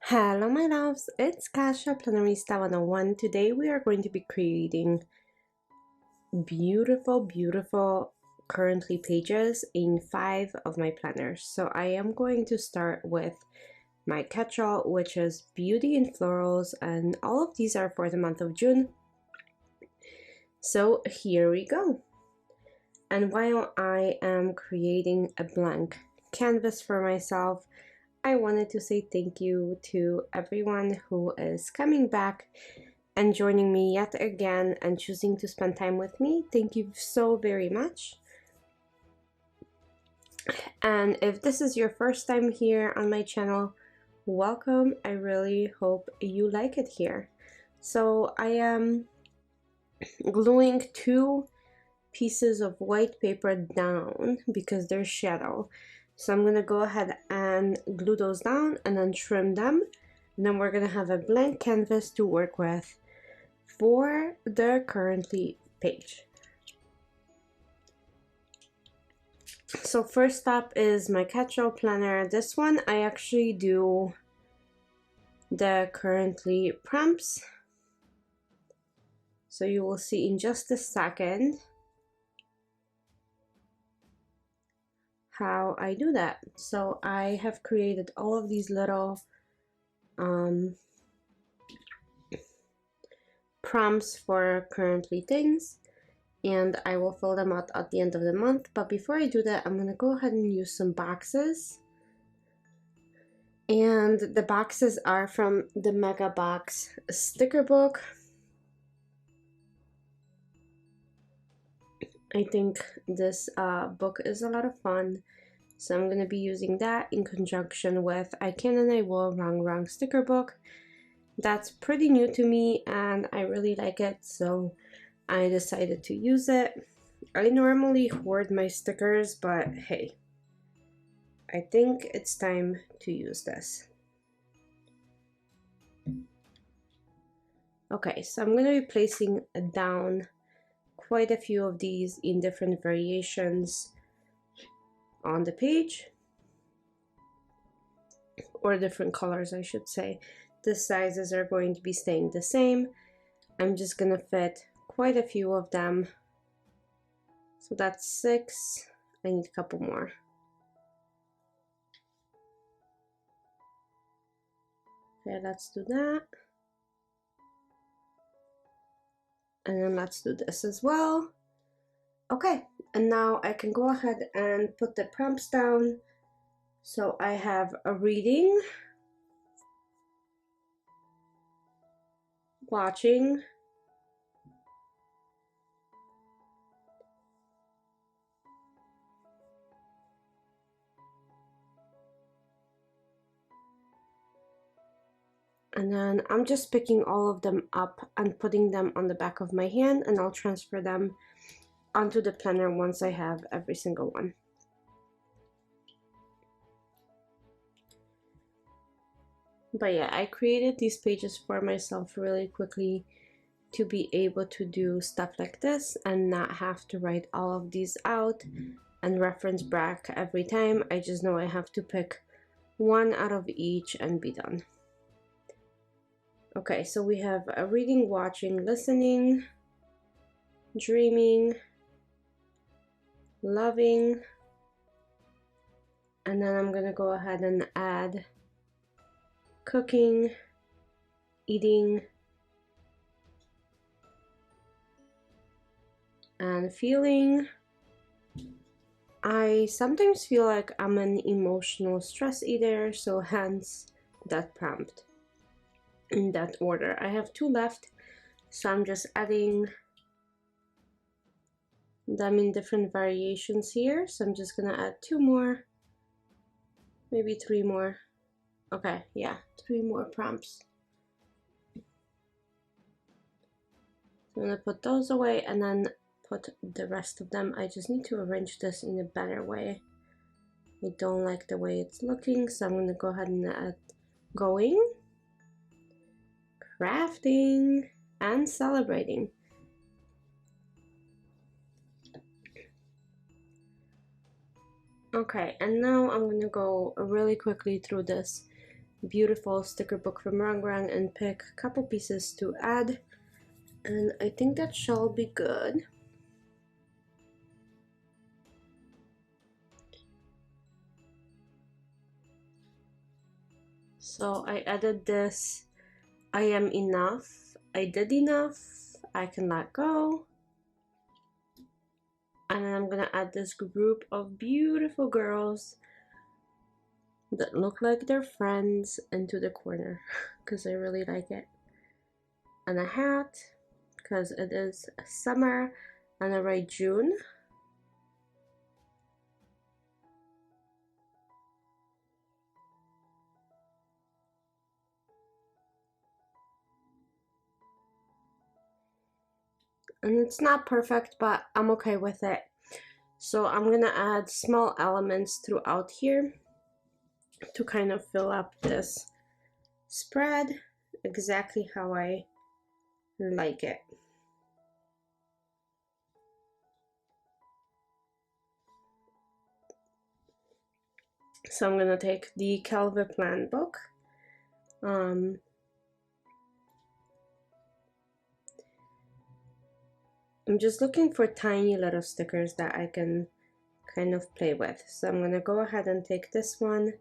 Hello my loves, it's Kasha Planarista 101. Today we are going to be creating beautiful currently pages in 5 of my planners. So I am going to start with my catch-all, which is Beauty in Florals, and all of these are for the month of June. So here we go. And while I am creating a blank canvas for myself, I wanted to say thank you to everyone who is coming back and joining me yet again and choosing to spend time with me. Thank you so very much. And if this is your first time here on my channel, welcome. I really hope you like it here. So I am gluing 2 pieces of white paper down because they're shadow. So I'm gonna go ahead and glue those down and then trim them. And then we're gonna have a blank canvas to work with for the currently page. So first up is my catch-all planner. This one I actually do the currently prompts. So you will see in just a second how I do that. So I have created all of these little prompts for currently things, and I will fill them out at the end of the month. But before I do that, I'm gonna go ahead and use some boxes, and the boxes are from the Mega Box sticker book. I think this book is a lot of fun, so I'm gonna be using that in conjunction with I Can and I Will Wrong sticker book. That's pretty new to me and I really like it, so I decided to use it. I normally hoard my stickers, but hey, I think it's time to use this. Okay, so I'm going to be placing down quite a few of these in different variations on the page, or different colors I should say. The sizes are going to be staying the same. I'm just going to fit quite a few of them. So that's 6. I need a couple more. Okay, let's do that. And then let's do this as well. Okay, and now I can go ahead and put the prompts down. So I have a reading, watching, and then I'm just picking all of them up and putting them on the back of my hand, and I'll transfer them onto the planner once I have every single one. But yeah, I created these pages for myself really quickly to be able to do stuff like this and not have to write all of these out and reference back every time. I just know I have to pick one out of each and be done. Okay, so we have a reading, watching, listening, dreaming, loving, and then I'm gonna go ahead and add cooking, eating, and feeling. I sometimes feel like I'm an emotional stress eater, so hence that prompt in that order. I have 2 left, so I'm just adding them in different variations here. So I'm just gonna add 2 more, maybe 3 more. Okay, yeah, 3 more prompts. So I'm gonna put those away and then put the rest of them. I just need to arrange this in a better way. I don't like the way it's looking, so I'm gonna go ahead and add going, crafting, and celebrating. Okay, and now I'm gonna go really quickly through this beautiful sticker book from Rangrang and pick a couple pieces to add, and I think that shall be good. So I added this I am enough, I did enough, I can let go. And then I'm gonna add this group of beautiful girls that look like they're friends into the corner because I really like it. And a hat because it is summer and I write June. And it's not perfect, but I'm okay with it. So I'm gonna add small elements throughout here to kind of fill up this spread exactly how I like it. So I'm gonna take the Calvi Plan book. I'm just looking for tiny little stickers that I can kind of play with. So I'm gonna go ahead and take this one,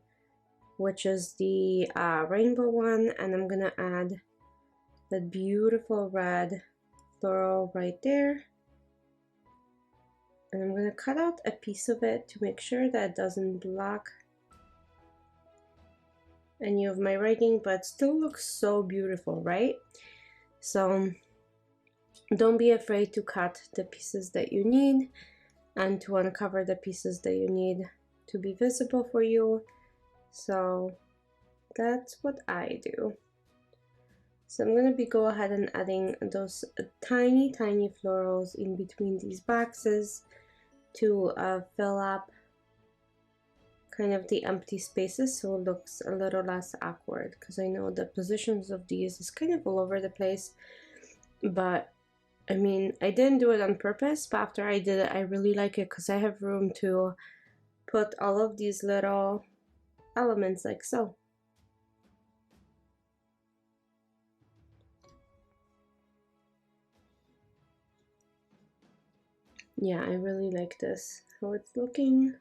which is the rainbow one, and I'm gonna add that beautiful red floral right there. And I'm gonna cut out a piece of it to make sure that it doesn't block any of my writing, but still looks so beautiful, right? So don't be afraid to cut the pieces that you need and to uncover the pieces that you need to be visible for you. So that's what I do. So I'm gonna go ahead and adding those tiny florals in between these boxes to fill up kind of the empty spaces so it looks a little less awkward, because I know the positions of these is kind of all over the place, but I mean, I didn't do it on purpose, but after I did it, I really like it because I have room to put all of these little elements like so. Yeah, I really like this, how it's looking.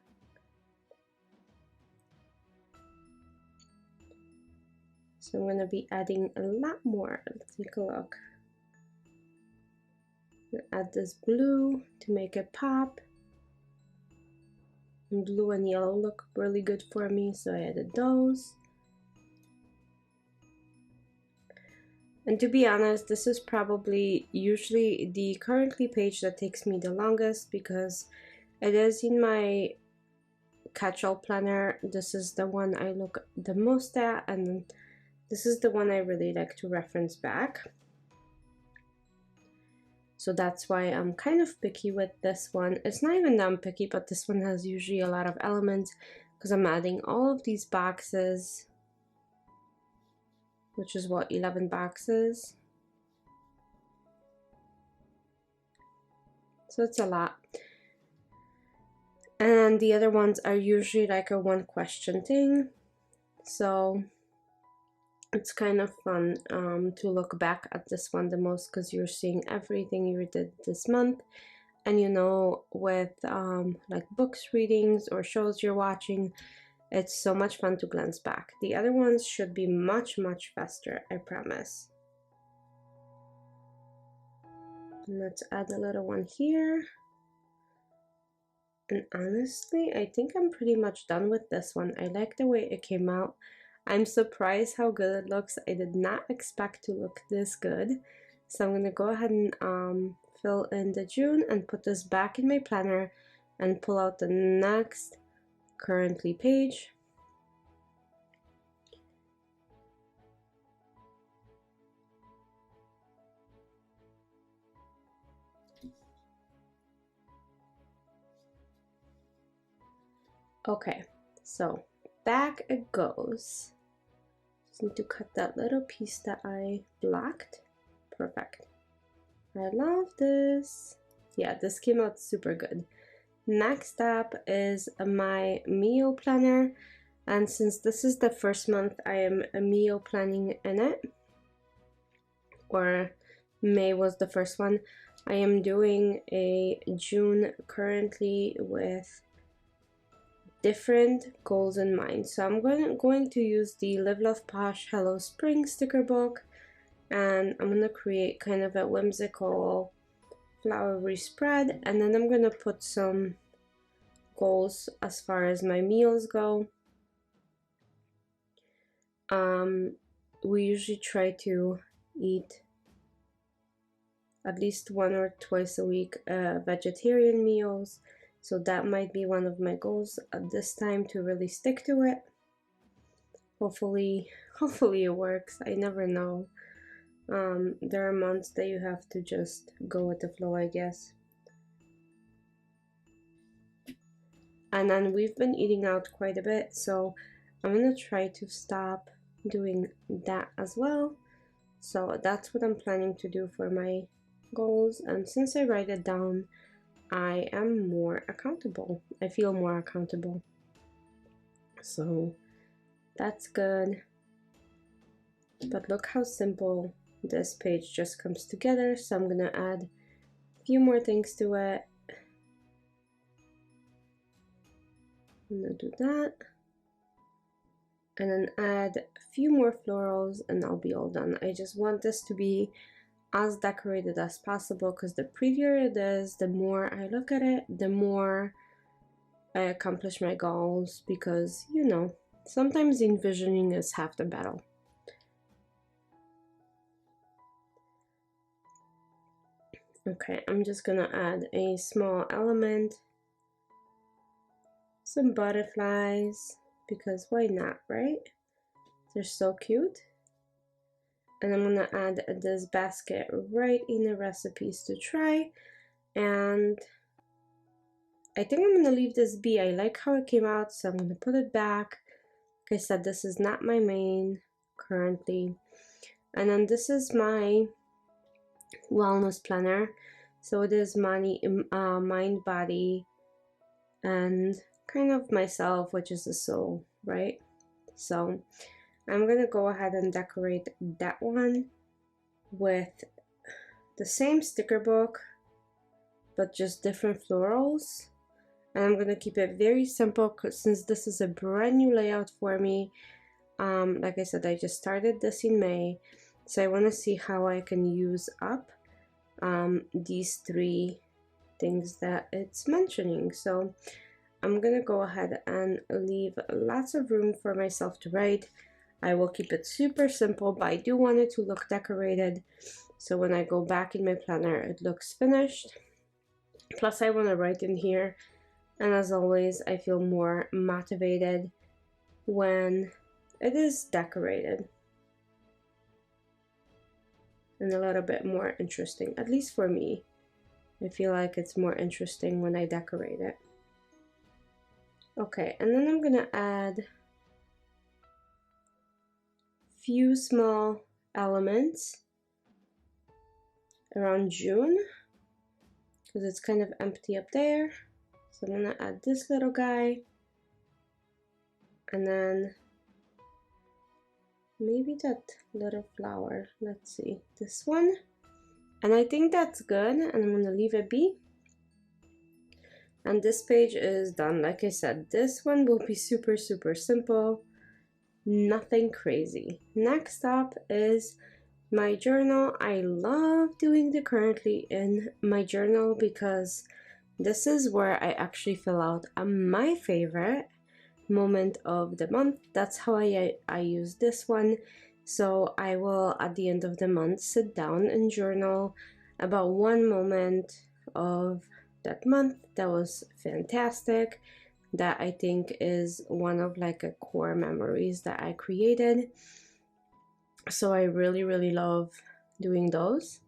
So I'm gonna be adding a lot more. Let's take a look. Add this blue to make it pop. And blue and yellow look really good for me, so I added those. And to be honest, this is probably usually the currently page that takes me the longest because it is in my catch-all planner. This is the one I look the most at, and this is the one I really like to reference back. So that's why I'm kind of picky with this one. It's not even that I'm picky, but this one has usually a lot of elements because I'm adding all of these boxes, which is what, 11 boxes? So it's a lot. And the other ones are usually like a one question thing. So it's kind of fun to look back at this one the most because you're seeing everything you did this month. And you know, with like books readings or shows you're watching, it's so much fun to glance back. The other ones should be much faster, I promise. And let's add a little one here. And honestly, I think I'm pretty much done with this one. I like the way it came out. I'm surprised how good it looks. I did not expect to look this good. So I'm gonna go ahead and fill in the June and put this back in my planner and pull out the next currently page. Okay, so back it goes. Just need to cut that little piece that I blocked. Perfect. I love this. Yeah, this came out super good. Next up is my Mio planner, And since this is the first month I am meal planning in it, or May was the first one, I am doing a June currently with different goals in mind. So I'm going to use the Live Love Posh Hello Spring sticker book, and I'm going to create kind of a whimsical flowery spread, and then I'm going to put some goals as far as my meals go. We usually try to eat at least 1 or twice a week vegetarian meals, so that might be one of my goals at this time, to really stick to it. Hopefully it works. I never know. There are months that you have to just go with the flow, I guess. And then we've been eating out quite a bit, so I'm gonna try to stop doing that as well. So that's what I'm planning to do for my goals, and since I write it down, I am more accountable. I feel more accountable, so that's good. But look how simple this page just comes together. So I'm gonna add a few more things to it. I'm gonna do that, and then add a few more florals, and I'll be all done. I just want this to be as decorated as possible, because the prettier it is, the more I look at it, the more I accomplish my goals, because you know, sometimes envisioning is half the battle. Okay, I'm just gonna add a small element, some butterflies, because why not, right? They're so cute. And I'm gonna add this basket right in the recipes to try, and I think I'm gonna leave this be. I like how it came out, so I'm gonna put it back. Like I said, this is not my main currently. And then this is my wellness planner. So it is mind, body, and kind of myself, which is the soul, right? So I'm gonna go ahead and decorate that one with the same sticker book, but just different florals. And I'm gonna keep it very simple, since this is a brand new layout for me. Like I said, I just started this in May, so I want to see how I can use up these 3 things that it's mentioning. So I'm gonna go ahead and leave lots of room for myself to write. I will keep it super simple, but I do want it to look decorated, so when I go back in my planner it looks finished. Plus I want to write in here, and as always I feel more motivated when it is decorated and a little bit more interesting. At least for me, I feel like it's more interesting when I decorate it. Okay, and then I'm gonna add few small elements around June, because it's kind of empty up there. So I'm gonna add this little guy, and then maybe that little flower. Let's see, this one. And I think that's good, and I'm gonna leave it be. And this page is done. Like I said, this one will be super simple, nothing crazy. Next up is my journal. I love doing the currently in my journal, because this is where I actually fill out my favorite moment of the month. That's how I use this one. So I will, at the end of the month, sit down and journal about one moment of that month that was fantastic, that I think is one of like a core memories that I created. So I really love doing those.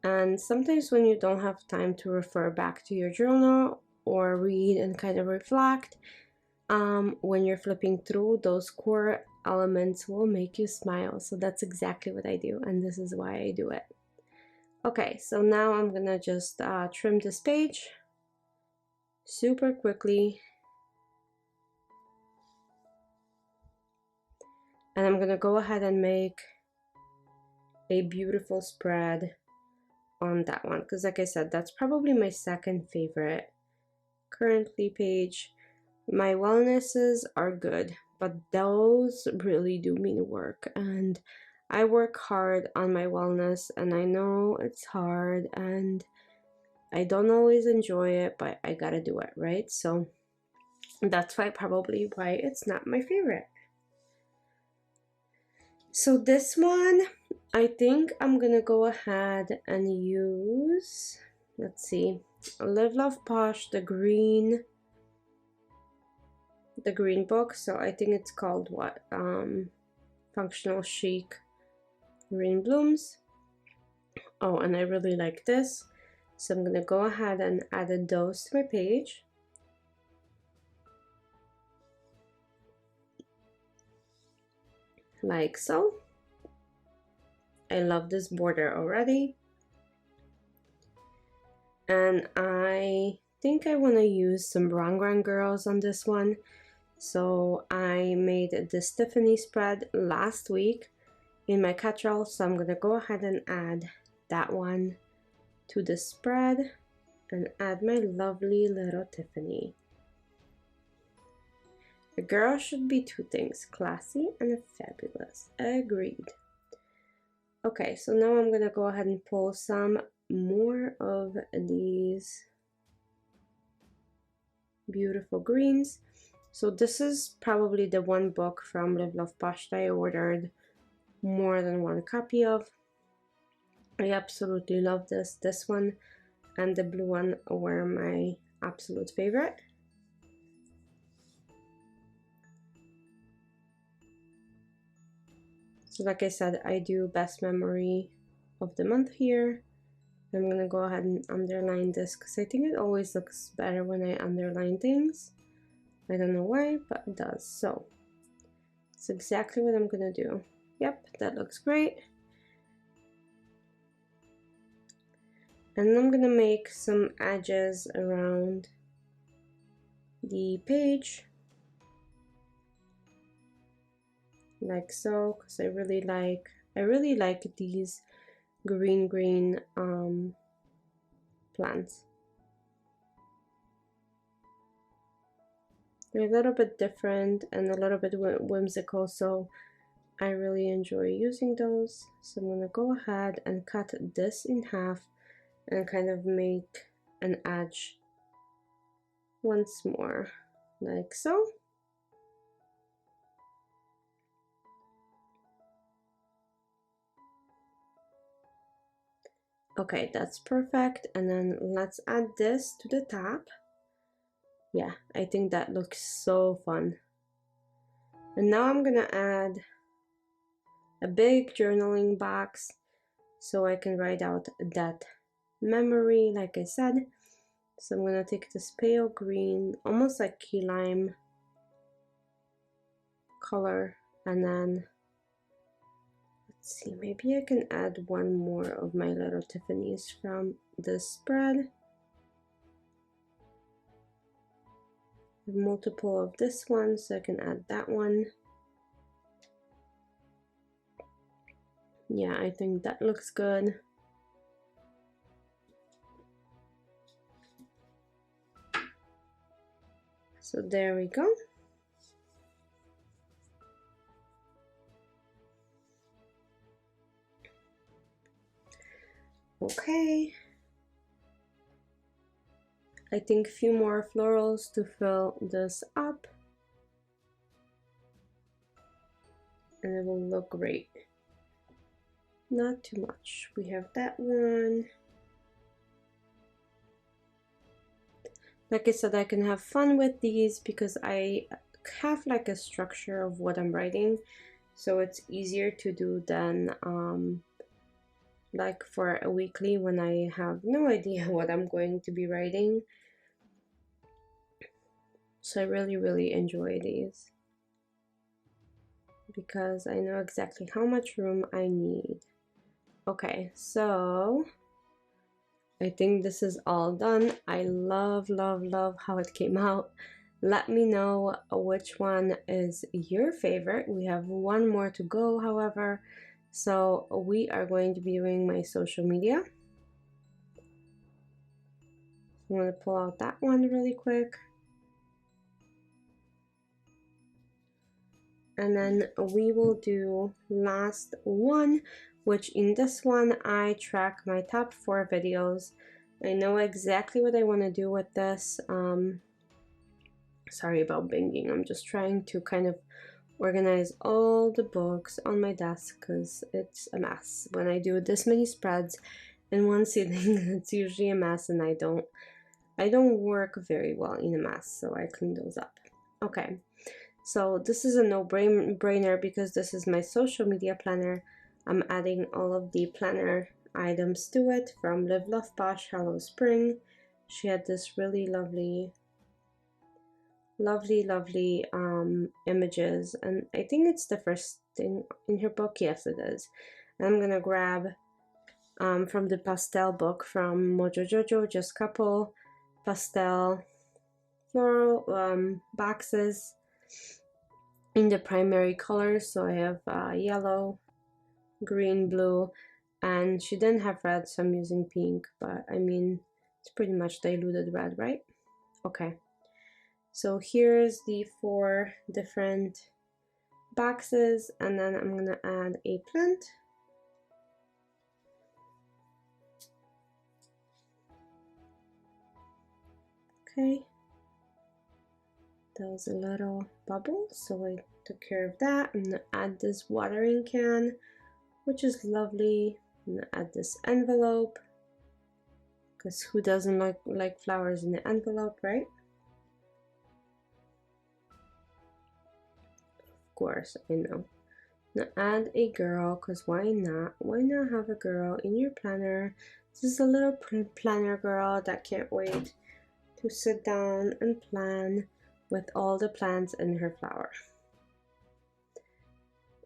And sometimes when you don't have time to refer back to your journal or read and kind of reflect, when you're flipping through, those core elements will make you smile. So that's exactly what I do, and this is why I do it. Okay, so now I'm gonna just trim this page super quickly. And I'm gonna go ahead and make a beautiful spread on that one, because like I said, that's probably my second favorite currently page. My wellnesses are good, but those really do mean work, and I work hard on my wellness, and I know it's hard and I don't always enjoy it, but I gotta do it, right? So that's probably why it's not my favorite. So this one, I think I'm gonna go ahead and use, let's see, Live Love Posh, the green book. So I think it's called what, Functional Chic Green Blooms. Oh, and I really like this, so I'm gonna go ahead and add those to my page. Like so. I love this border already. And I think I want to use some Brown Girls on this one. So I made this Tiffany spread last week in my catch-all, so I'm gonna go ahead and add that one to the spread and add my lovely little Tiffany. A girl should be two things, classy and fabulous. Agreed. Okay, so now I'm gonna go ahead and pull some more of these beautiful greens. So this is probably the one book from Live Love Posh that I ordered more than one copy of. I absolutely love this. This one and the blue one were my absolute favorite. So like I said, I do best memory of the month here. I'm gonna go ahead and underline this because I think it always looks better when I underline things. I don't know why, but it does. So it's exactly what I'm gonna do. Yep, that looks great. And then I'm gonna make some edges around the page, like so, because I really like these green plants. They're a little bit different and a little bit whimsical, so I really enjoy using those. So I'm gonna go ahead and cut this in half and kind of make an edge once more, like so. Okay, that's perfect. And then let's add this to the top. Yeah, I think that looks so fun. And now I'm gonna add a big journaling box so I can write out that memory, like I said. So I'm gonna take this pale green, almost like key lime color, and then let's see, maybe I can add one more of my little Tiffany's from this spread. Multiple of this one, so I can add that one. Yeah, I think that looks good. So there we go. Okay. I think a few more florals to fill this up. And it will look great. Not too much. We have that one. Like I said, I can have fun with these because I have like a structure of what I'm writing, so it's easier to do than like for a weekly when I have no idea what I'm going to be writing. So I really enjoy these because I know exactly how much room I need. Okay, so I think this is all done. I love how it came out. Let me know which one is your favorite. We have one more to go, however, so we are going to be doing my social media. I'm going to pull out that one really quick. And then we will do last one, which in this one I track my top 4 videos. I know exactly what I want to do with this. Sorry about binging. I'm just trying to kind of organize all the books on my desk because it's a mess. When I do this many spreads in one sitting, it's usually a mess, and I don't work very well in a mess, so I clean those up. Okay, so this is a no-brainer because this is my social media planner. I'm adding all of the planner items to it from Live Love Posh Hello Spring. She had this really lovely images, and I think it's the first thing in her book. Yes, it is. And I'm gonna grab from the pastel book from Mojo just couple pastel floral boxes in the primary colors. So I have yellow, green, blue, and she didn't have red, so I'm using pink, but I mean it's pretty much diluted red, right? Okay. So here's the 4 different boxes, and then I'm gonna add a plant. Okay, that was a little bubble, so I took care of that. I'm gonna add this watering can, which is lovely. I'm gonna add this envelope, because who doesn't like flowers in the envelope, right? Of course, I know. Now add a girl, because why not? Why not have a girl in your planner? This is a little planner girl that can't wait to sit down and plan with all the plants in her flower.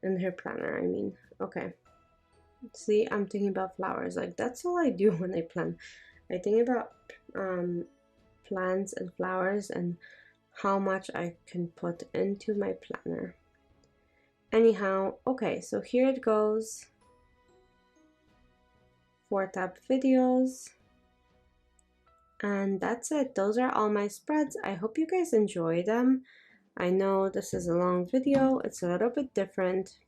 In her planner, I mean. Okay. See, I'm thinking about flowers. Like, that's all I do when I plan. I think about plants and flowers and how much I can put into my planner. Anyhow, okay, so here it goes. 4 top videos. And that's it. Those are all my spreads. I hope you guys enjoy them. I know this is a long video. It's a little bit different.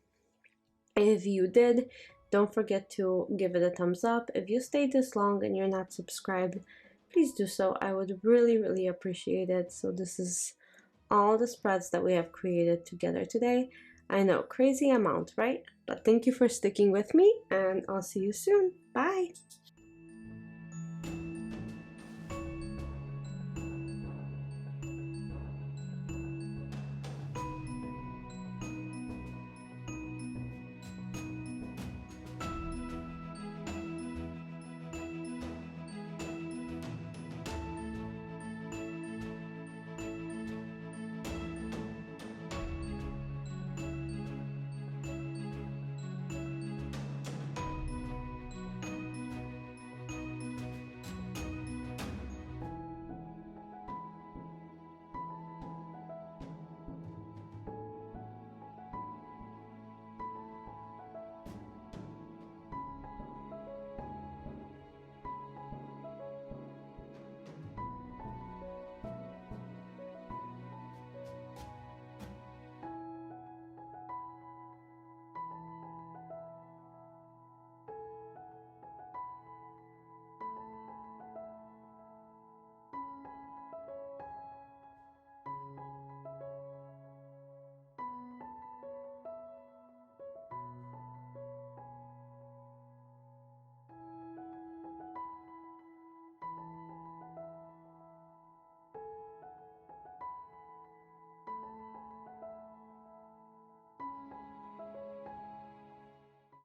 If you did, don't forget to give it a thumbs up. If you stayed this long and you're not subscribed, please do so. I would really appreciate it. So this is all the spreads that we have created together today. I know, crazy amount, right? But thank you for sticking with me, and I'll see you soon. Bye!